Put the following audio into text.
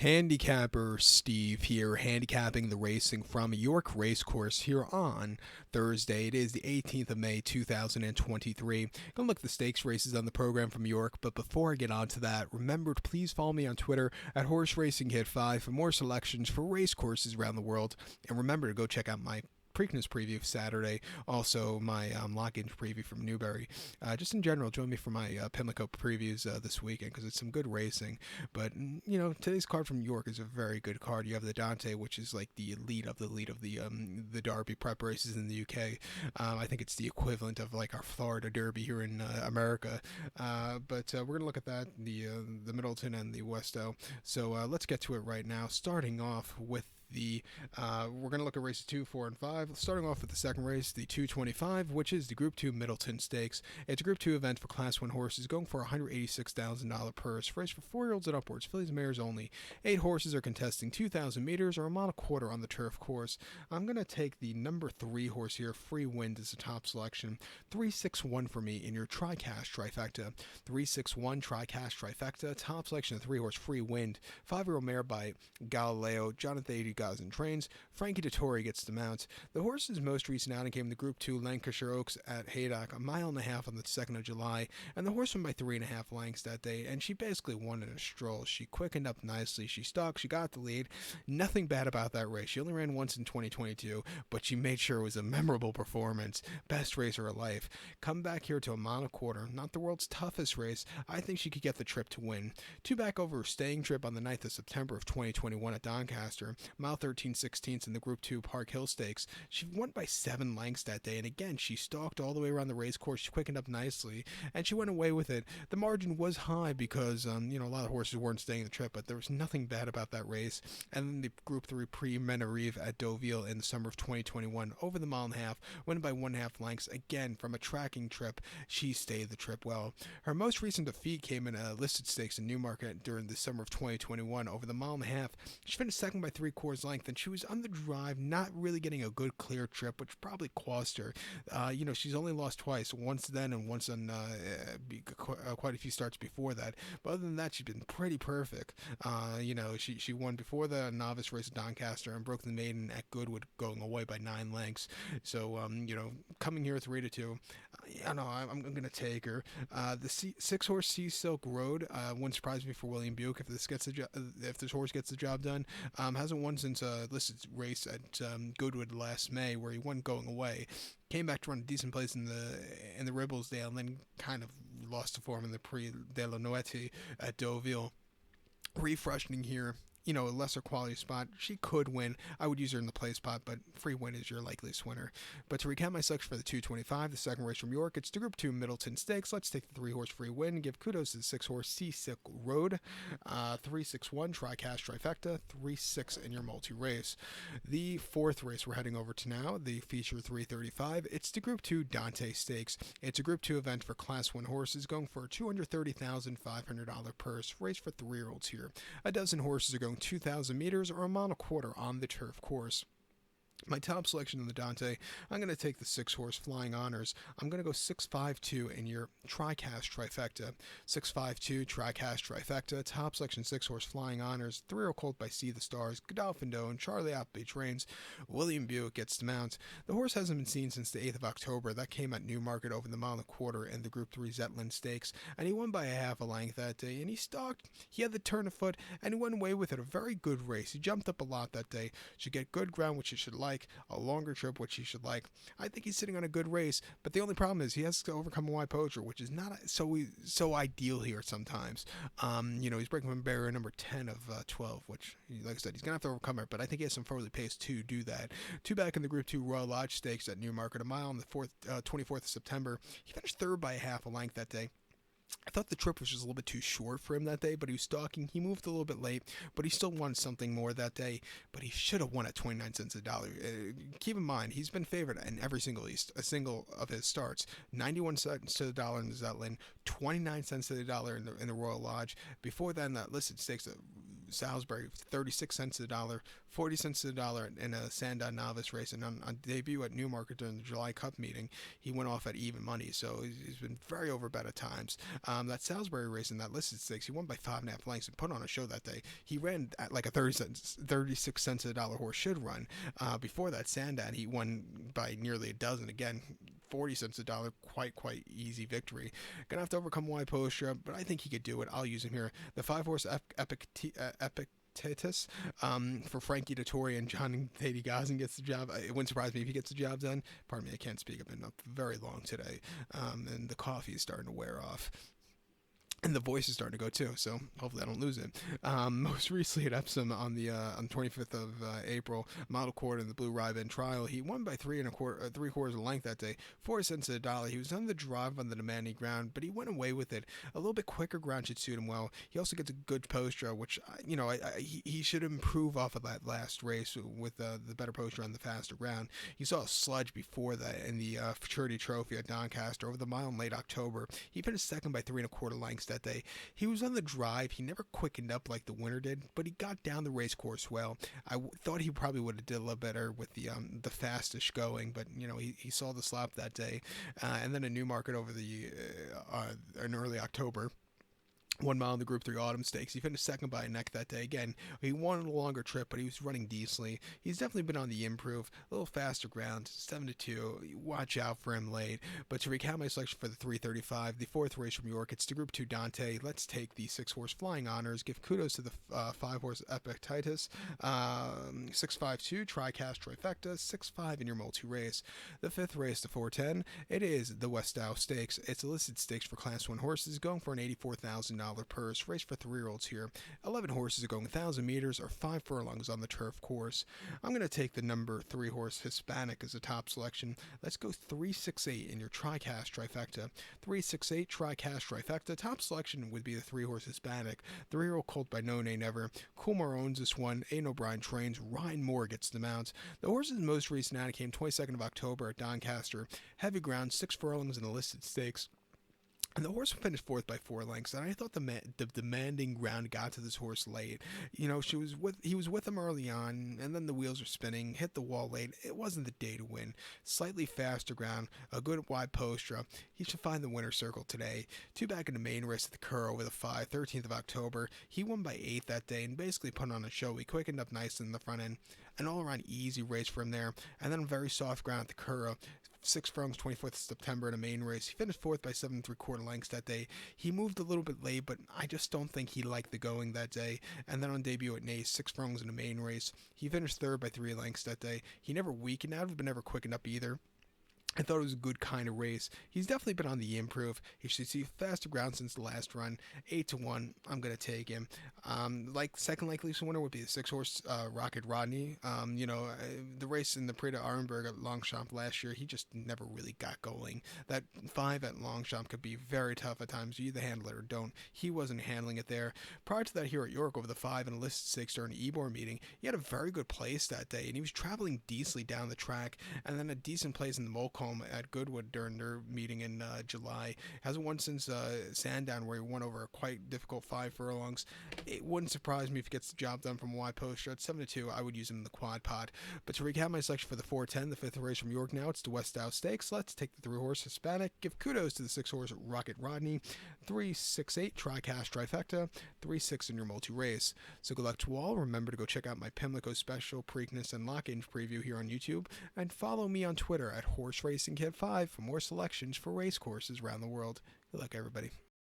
Handicapper Steve here, handicapping the racing from York Racecourse here on Thursday. It is the 18th of May, 2023. Gonna look at the stakes races on the program from York, but before I get on to that, remember to please follow me on Twitter at Horse Racing Hit 5 for more selections for race courses around the world. And remember to go check out my Preakness preview of Saturday, also my lock-in preview from Newbury. Just in general, join me for my Pimlico previews this weekend because it's some good racing. But, today's card from York is a very good card. You have the Dante, which is like the elite of the Derby prep races in the UK. I think it's the equivalent of like our Florida Derby here in America. But we're going to look at that, the Middleton and the Westow. So let's get to it right now, starting off with we're going to look at races 2, 4, and 5. Starting off with the second race, the 225, which is the Group 2 Middleton Stakes. It's a Group 2 event for Class 1 horses, going for a $186,000 purse. Race for 4-year-olds and upwards, fillies and mares only. 8 horses are contesting 2,000 meters or a mile and a quarter on the turf course. I'm going to take the number 3 horse here, Free Wind, as a top selection. 361 for me in your TriCash trifecta. 361 TriCash trifecta. Top selection of 3 horse Free Wind. 5-year-old mare by Galileo. Jonathan and trains. Frankie Dettori gets the mount. The horse's most recent outing came in the Group 2 Lancashire Oaks at Haydock, 1.5 miles on the 2nd of July, and the horse won by 3.5 lengths that day, and she basically won in a stroll. She quickened up nicely. She stalked. She got the lead. Nothing bad about that race. She only ran once in 2022, but she made sure it was a memorable performance. Best race of her life. Come back here to 1.25 miles. Not the world's toughest race. I think she could get the trip to win. 2 back over her staying trip on the 9th of September of 2021 at Doncaster. Mile 13/16 in the Group 2 Park Hill Stakes. She won by 7 lengths that day, and again, she stalked all the way around the race course. She quickened up nicely, and she went away with it. The margin was high because, a lot of horses weren't staying the trip, but there was nothing bad about that race. And then the Group 3 Prix Menerive at Deauville in the summer of 2021, over the 1.5 miles, went by 1.5 lengths. Again, from a tracking trip, she stayed the trip well. Her most recent defeat came in a listed stakes in Newmarket during the summer of 2021, over the 1.5 miles. She finished second by 3/4 length, and she was on the drive, not really getting a good clear trip, which probably cost her. She's only lost twice, once then and once on quite a few starts before that. But other than that, she's been pretty perfect. She won before the novice race at Doncaster and broke the maiden at Goodwood, going away by 9 lengths. So, coming here 3-2, I'm going to take her. The 6-horse Sea Silk Road wouldn't surprise me for William Buick if this horse gets the job done. Hasn't won since listed race at Goodwood last May, where he won going away. Came back to run a decent place in the Ribblesdale, and then kind of lost to form in the Prix de la Noëtte at Deauville. Refreshing here. A lesser quality spot. She could win. I would use her in the play spot, but Free Win is your likeliest winner. But to recap my selection for the 225, the second race from York, it's the Group 2 Middleton Stakes. Let's take the 3-horse Free Win. Give kudos to the 6-horse Sea Silk Road. 361 TriCash trifecta. 3-6 in your multi-race. The fourth race we're heading over to now, the feature 335. It's the Group 2 Dante Stakes. It's a Group 2 event for Class 1 horses, going for a $230,500 purse. Race for 3-year-olds here. A dozen horses are going 2,000 meters or a mile and a quarter on the turf course. My top selection in the Dante, I'm going to take the 6-horse Flying Honors. I'm going to go 652 in your TriCash trifecta. 652 TriCash trifecta. Top selection 6-horse Flying Honors. 3-year-old colt by See the Stars. Godolphin Doe and Charlie Appleby trains. William Buick gets the mount. The horse hasn't been seen since the 8th of October. That came at Newmarket over the 1.25 miles in the Group 3 Zetland Stakes. And he won by 1/2 length that day. And he stalked. He had the turn of foot. And he went away with it. A very good race. He jumped up a lot that day. Should get good ground, which he should like. A longer trip, which he should like. I think he's sitting on a good race, but the only problem is he has to overcome a wide poacher, which is not so ideal here sometimes. He's breaking from barrier number 10 of 12, which, like I said, he's going to have to overcome it, but I think he has some forwardly pace to do that. 2 back in the Group 2 Royal Lodge Stakes at Newmarket, 1 mile on the 24th of September. He finished third by 1/2 length that day. I thought the trip was just a little bit too short for him that day, but he was stalking. He moved a little bit late, but he still won something more that day. But he should have won at 29 cents a dollar. Keep in mind, he's been favored in every single of his starts. 91 cents to the dollar in the Zetland, 29 cents to the dollar in the Royal Lodge. Before then, that listed stakes Salisbury, 36 cents to the dollar, 40 cents to the dollar in a Sandown novice race. And on debut at Newmarket during the July Cup meeting, he went off at even money. So he's been very overbet at times. That Salisbury race in that listed stakes, he won by 5.5 lengths and put on a show that day. He ran at like a 36 cents to the dollar horse should run. Before that Sandown, he won by nearly a dozen. Again, 40 cents a dollar, quite easy victory. Gonna have to overcome Y Postra, but I think he could do it. I'll use him here. The 5-horse Epic for Frankie Dettori and John Thady Gosling gets the job. It wouldn't surprise me if he gets the job done. Pardon me, I can't speak. I've been up very long today, and the coffee is starting to wear off. And the voice is starting to go too, so hopefully I don't lose it. Most recently at Epsom on the 25th of April, Model Court in the Blue Riband Trial, he won by 3.75 length that day, 4 cents to the dollar. He was on the drive on the demanding ground, but he went away with it. A little bit quicker ground should suit him well. He also gets a good poster, which he should improve off of that last race with the better poster on the faster ground. He saw a sludge before that in the Futurity Trophy at Doncaster over the mile in late October. He finished second by 3.25 lengths that day. He was on the drive. He never quickened up like the winner did, but he got down the race course well. I thought he probably would have did a little better with the fastest going, but he saw the slop that day, and then a Newmarket over in early October. 1 mile in the Group 3 Autumn Stakes. He finished second by a neck that day. Again, he won a longer trip, but he was running decently. He's definitely been on the improve. A little faster ground, 7-2. Watch out for him late. But to recap my selection for the 335, the 4th race from York, it's the Group 2 Dante. Let's take the 6-horse Flying Honors. Give kudos to the 5-horse Epictetus. 652, Tricast Trifecta. 6-5 in your multi-race. The 5th race, the 410, it is the Westow Stakes. It's a listed stakes for Class 1 horses, going for an $84,000 purse. Race for 3-year-olds here. 11 horses are going 1,000 meters or 5 furlongs on the turf course. I'm going to take the number 3-horse Hispanic as a top selection. Let's go 368 in your Tricast Trifecta. 368 Tricast Trifecta. Top selection would be the 3-horse Hispanic. 3-year-old colt by No Nay Never. Kumar owns this one. Aidan O'Brien trains. Ryan Moore gets the mount. The horse's most recent out came 22nd of October at Doncaster. Heavy ground, 6 furlongs in the listed stakes. And the horse finished 4th by 4 lengths, and I thought the demanding ground got to this horse late. He was with him early on, and then the wheels were spinning, hit the wall late. It wasn't the day to win. Slightly faster ground, a good wide postra. He should find the winner's circle today. 2 back in the main race at the Curl over the 5, 13th of October. He won by 8 that day and basically put on a show. He quickened up nicely in the front end. An all-around easy race for him there, and then very soft ground at the Curl. 6 furlongs, 24th of September in a main race. He finished 4th by 7.75 lengths that day. He moved a little bit late, but I just don't think he liked the going that day. And then on debut at Naas, 6 furlongs in a main race. He finished 3rd by 3 lengths that day. He never weakened out, but never quickened up either. I thought it was a good kind of race. He's definitely been on the improve. He should see faster ground since the last run. 8-1. I'm gonna take him. Second likeliest winner would be the 6-horse Rocket Rodney. The race in the Prix d'Arenberg at Longchamp last year, he just never really got going. That 5 at Longchamp could be very tough at times. You either handle it or don't. He wasn't handling it there. Prior to that, here at York over the 5 and a listed 6 during the Ebor meeting, he had a very good place that day, and he was traveling decently down the track, and then a decent place in the Molcombe at Goodwood during their meeting in July. Hasn't won since Sandown, where he won over a quite difficult 5 furlongs. It wouldn't surprise me if he gets the job done from Y Poster. At 7-2, I would use him in the quad pod. But to recap my selection for the 410, the 5th race from York now, it's the Westow Stakes. Let's take the 3-horse Hispanic. Give kudos to the 6-horse Rocket Rodney. 368 Tricast Trifecta. 3-6 in your multi-race. So good luck to all. Remember to go check out my Pimlico special Preakness and Lock-In preview here on YouTube. And follow me on Twitter at Horse Racing Kid 5 for more selections for race courses around the world. Good luck, everybody.